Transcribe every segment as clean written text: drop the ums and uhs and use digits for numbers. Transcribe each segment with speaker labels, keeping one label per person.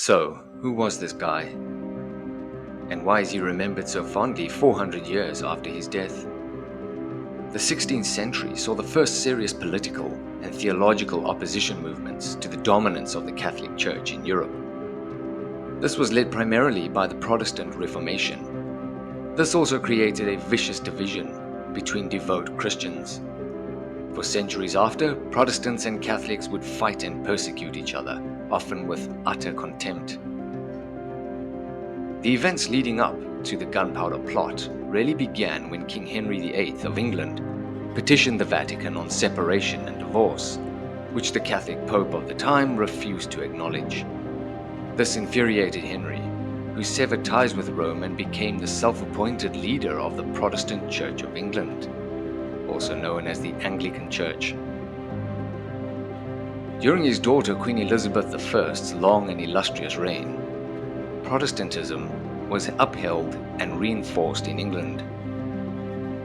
Speaker 1: So, who was this guy? And why is he remembered so fondly 400 years after his death? The 16th century saw the first serious political and theological opposition movements to the dominance of the Catholic Church in Europe. This was led primarily by the Protestant Reformation. This also created a vicious division between devout Christians. For centuries after, Protestants and Catholics would fight and persecute each other, often with utter contempt. The events leading up to the gunpowder plot really began when King Henry VIII of England petitioned the Vatican on separation and divorce, which the Catholic Pope of the time refused to acknowledge. This infuriated Henry, who severed ties with Rome and became the self-appointed leader of the Protestant Church of England, also known as the Anglican Church. During his daughter Queen Elizabeth I's long and illustrious reign, Protestantism was upheld and reinforced in England.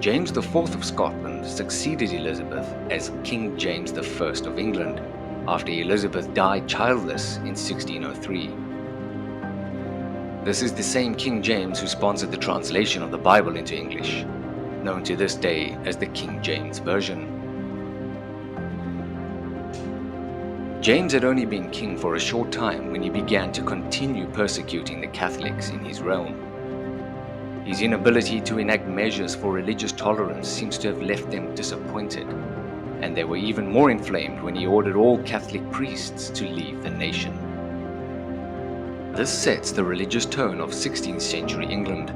Speaker 1: James IV of Scotland succeeded Elizabeth as King James I of England after Elizabeth died childless in 1603. This is the same King James who sponsored the translation of the Bible into English, known to this day as the King James Version. James had only been king for a short time when he began to continue persecuting the Catholics in his realm. His inability to enact measures for religious tolerance seems to have left them disappointed, and they were even more inflamed when he ordered all Catholic priests to leave the nation. This sets the religious tone of 16th century England: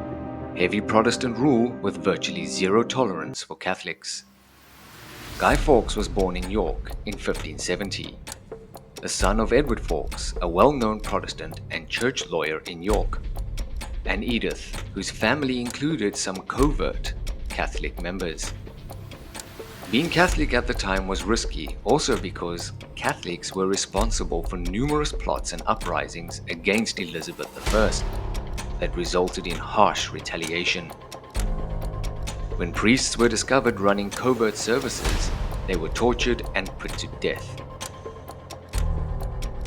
Speaker 1: heavy Protestant rule with virtually zero tolerance for Catholics. Guy Fawkes was born in York in 1570. The son of Edward Fawkes, a well-known Protestant and church lawyer in York, and Edith, whose family included some covert Catholic members. Being Catholic at the time was risky, also because Catholics were responsible for numerous plots and uprisings against Elizabeth I that resulted in harsh retaliation. When priests were discovered running covert services, they were tortured and put to death.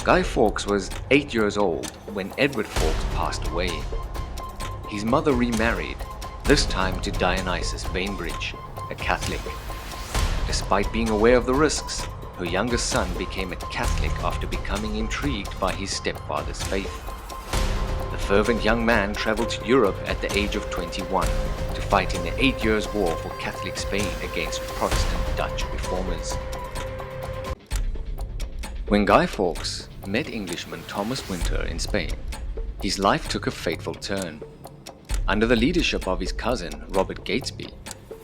Speaker 1: Guy Fawkes was 8 years old when Edward Fawkes passed away. His mother remarried, this time to Dionysius Bainbridge, a Catholic. Despite being aware of the risks, her youngest son became a Catholic after becoming intrigued by his stepfather's faith. The fervent young man traveled to Europe at the age of 21 to fight in the 8 Years' War for Catholic Spain against Protestant Dutch reformers. When Guy Fawkes met Englishman Thomas Winter in Spain, his life took a fateful turn. Under the leadership of his cousin, Robert Catesby,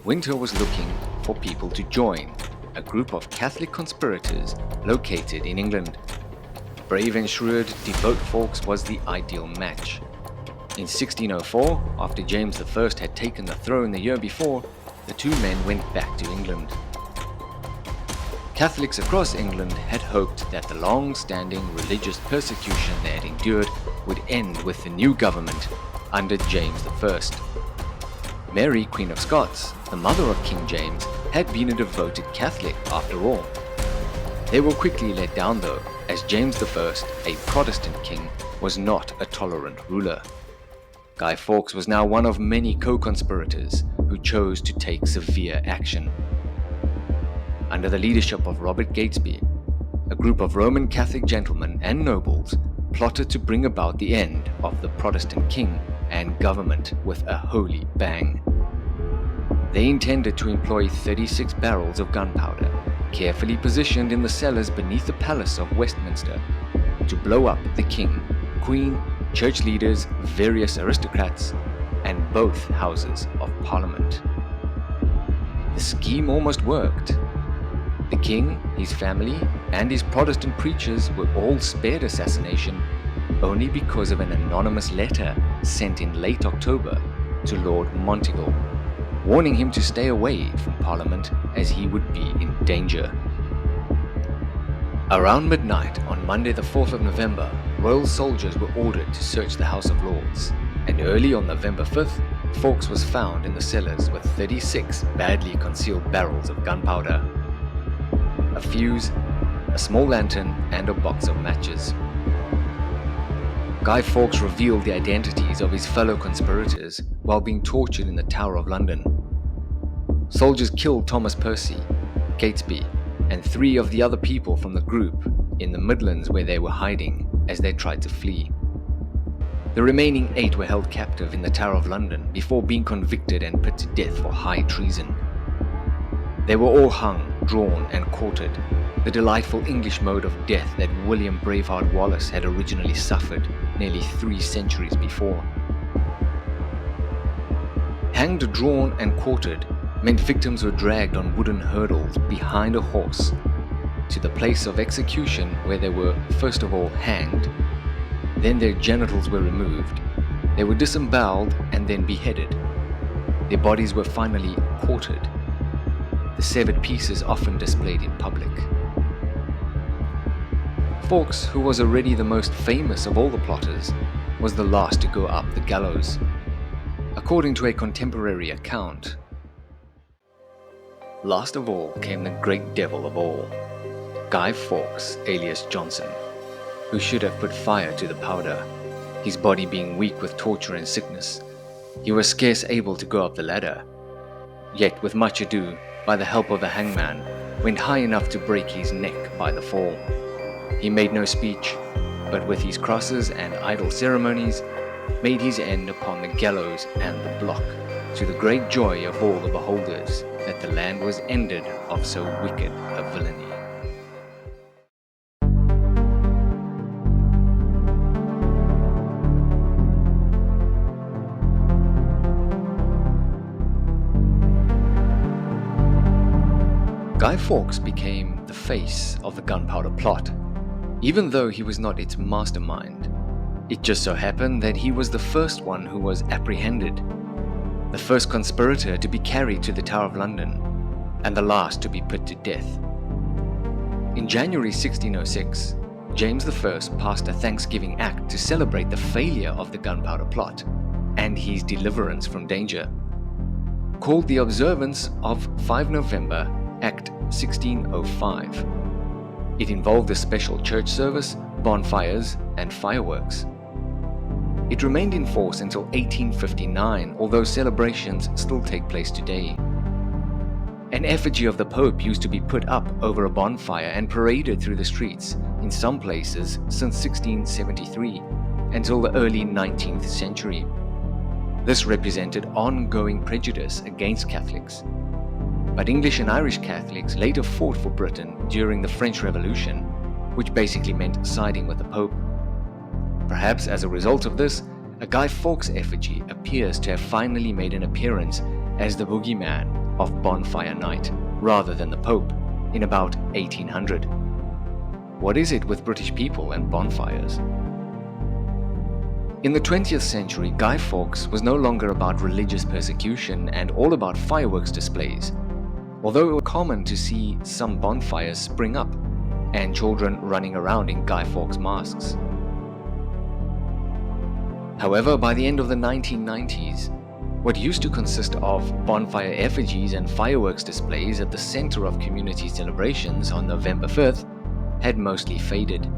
Speaker 1: Winter was looking for people to join a group of Catholic conspirators located in England. Brave and shrewd, devout Fawkes was the ideal match. In 1604, after James I had taken the throne the year before, the two men went back to England. Catholics across England had hoped that the long-standing religious persecution they had endured would end with the new government under James I. Mary, Queen of Scots, the mother of King James, had been a devoted Catholic after all. They were quickly let down though, as James I, a Protestant king, was not a tolerant ruler. Guy Fawkes was now one of many co-conspirators who chose to take severe action. Under the leadership of Robert Catesby, a group of Roman Catholic gentlemen and nobles plotted to bring about the end of the Protestant king and government with a holy bang. They intended to employ 36 barrels of gunpowder, carefully positioned in the cellars beneath the Palace of Westminster, to blow up the king, queen, church leaders, various aristocrats, and both houses of Parliament. The scheme almost worked. The king, his family, and his Protestant preachers were all spared assassination only because of an anonymous letter sent in late October to Lord Monteagle, warning him to stay away from Parliament as he would be in danger. Around midnight on Monday the 4th of November, royal soldiers were ordered to search the House of Lords, and early on November 5th, Fawkes was found in the cellars with 36 badly concealed barrels of gunpowder, a fuse, a small lantern, and a box of matches. Guy Fawkes revealed the identities of his fellow conspirators while being tortured in the Tower of London. Soldiers killed Thomas Percy, Catesby, and 3 of the other people from the group in the Midlands where they were hiding as they tried to flee. The remaining 8 were held captive in the Tower of London before being convicted and put to death for high treason. They were all hung, drawn, and quartered, the delightful English mode of death that William Braveheart Wallace had originally suffered nearly 3 centuries before. Hanged, drawn, and quartered meant victims were dragged on wooden hurdles behind a horse to the place of execution, where they were first of all hanged, then their genitals were removed, they were disemboweled and then beheaded. Their bodies were finally quartered, the severed pieces often displayed in public. Fawkes, who was already the most famous of all the plotters, was the last to go up the gallows. According to a contemporary account, last of all came the great devil of all, Guy Fawkes alias Johnson, who should have put fire to the powder. His body being weak with torture and sickness, he was scarce able to go up the ladder. Yet with much ado, by the help of the hangman, went high enough to break his neck by the fall. He made no speech, but with his crosses and idle ceremonies, made his end upon the gallows and the block, to the great joy of all the beholders, that the land was ended of so wicked a villainy. Guy Fawkes became the face of the gunpowder plot, even though he was not its mastermind. It just so happened that he was the first one who was apprehended, the first conspirator to be carried to the Tower of London, and the last to be put to death. In January 1606, James I passed a Thanksgiving Act to celebrate the failure of the gunpowder plot and his deliverance from danger, called the observance of 5 November Act 1605. It involved a special church service, bonfires, and fireworks. It remained in force until 1859, although celebrations still take place today. An effigy of the Pope used to be put up over a bonfire and paraded through the streets, in some places since 1673, until the early 19th century. This represented ongoing prejudice against Catholics. But English and Irish Catholics later fought for Britain during the French Revolution, which basically meant siding with the Pope. Perhaps as a result of this, a Guy Fawkes effigy appears to have finally made an appearance as the boogeyman of Bonfire Night, rather than the Pope, in about 1800. What is it with British people and bonfires? In the 20th century, Guy Fawkes was no longer about religious persecution and all about fireworks displays, although it was common to see some bonfires spring up and children running around in Guy Fawkes masks. However, by the end of the 1990s, what used to consist of bonfire effigies and fireworks displays at the center of community celebrations on November 5th had mostly faded.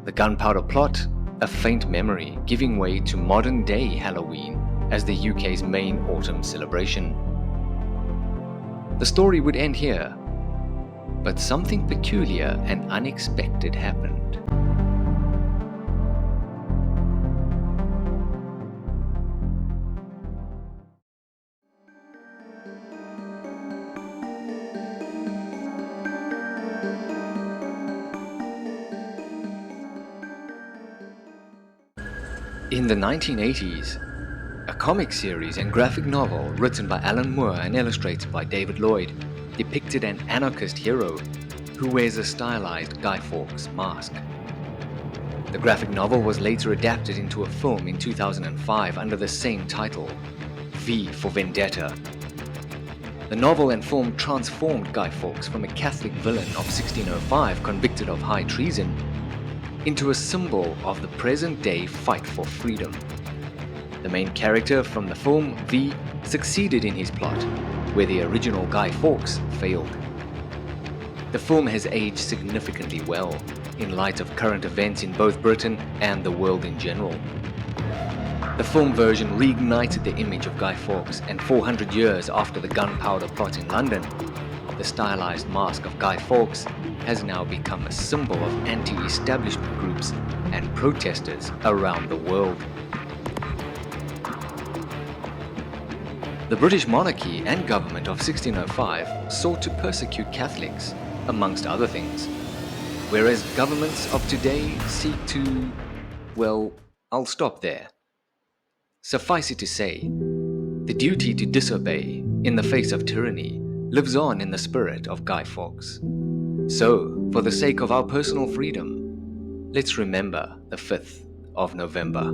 Speaker 1: The gunpowder plot, a faint memory, giving way to modern-day Halloween as the UK's main autumn celebration. The story would end here, but something peculiar and unexpected happened. In the 1980s, a comic series and graphic novel written by Alan Moore and illustrated by David Lloyd depicted an anarchist hero who wears a stylized Guy Fawkes mask. The graphic novel was later adapted into a film in 2005 under the same title, V for Vendetta. The novel and film transformed Guy Fawkes from a Catholic villain of 1605 convicted of high treason into a symbol of the present-day fight for freedom. The main character from the film, V, succeeded in his plot, where the original Guy Fawkes failed. The film has aged significantly well, in light of current events in both Britain and the world in general. The film version reignited the image of Guy Fawkes, and 400 years after the gunpowder plot in London, the stylized mask of Guy Fawkes has now become a symbol of anti-establishment groups and protesters around the world. The British monarchy and government of 1605 sought to persecute Catholics, amongst other things, whereas governments of today seek to, well, I'll stop there. Suffice it to say, the duty to disobey in the face of tyranny lives on in the spirit of Guy Fawkes. So, for the sake of our personal freedom, let's remember the 5th of November.